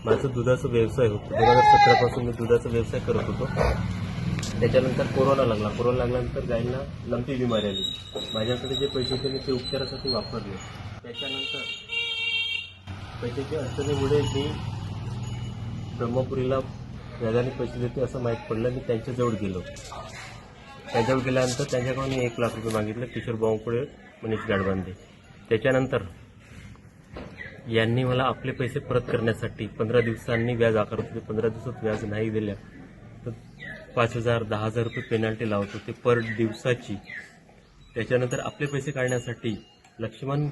माझा दुधाचा व्यवसाय होता. 2017 पासून मी दुधाचा व्यवसाय करत होतो. त्याच्यानंतर कोरोना लागल्यानंतर गायींना लंपी बिमारी आली. माझ्याकडे जे पैसे होते मी ते उपचारासाठी वापरले. त्याच्यानंतर पैशाच्या अडचणीमुळे मी ब्रह्मपुरीला व्याजाने पैसे देते असं माहीत पडलं. मी त्यांच्याजवळ गेलो. त्यांच्याजवळ गेल्यानंतर त्यांच्याकडून मी 1 लाख रुपये मागितले. किशोर बावनकुळे, मनीष गाडबांधे. त्याच्यानंतर यांनी मला आपले पैसे परत करण्यासाठी 15 दिवसांनी व्याज आकारत होते. 15 दिवसात व्याज नाही दिल्या तर 5,000 10,000 रुपये पेनल्टी लावत होते पर दिवसाची. त्याच्यानंतर आपले पैसे काढण्यासाठी लक्ष्मण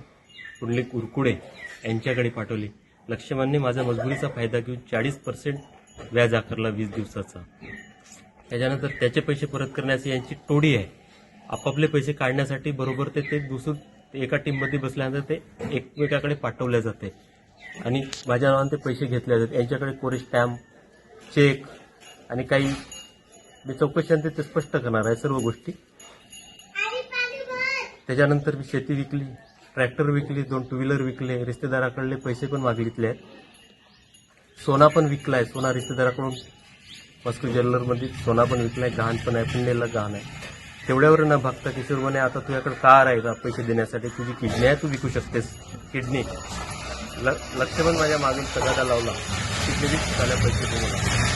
पुंडलिक उरकुडे यांच्याकडे पाठवले. लक्ष्मणने माझा मजबुरीचा फायदा घेऊन 40% व्याज आकारला 20 दिवसाचा. त्याच्यानंतर त्याचे पैसे परत करण्याची यांची टोळी आहे. आपापले पैसे काढण्यासाठी बरोबर ते दुसरं एका टीममध्ये बसल्यानंतर ते एकमेकाकडे पाठवले जाते आणि माझ्या नावाने ते पैसे घेतले जातात. यांच्याकडे कोरी स्टॅम्प, चेक आणि काही मी चौकशांत ते स्पष्ट करणार आहे सर्व गोष्टी. त्याच्यानंतर मी शेती विकली, ट्रॅक्टर विकली, 2 टू व्हीलर विकले, रिश्तेदाराकडले पैसे पण मागितले आहेत. सोना पण विकला आहे. सोना रिश्तेदाराकडून मस्को ज्वेलरमध्ये सोना पण विकला आहे. गहाण पण आहे, पुण्याला गहाण आहे. तेवढ्यावर न भागता किशोर म्हणे आता तुझ्याकडे कार आहे का पैसे देण्यासाठी, तुझी किडनी आहे, तू विकू शकतेस किडनी. लक्ष्मण माझ्या मागून तगादा लावला की किती झाल्या पैसे तुम्हाला.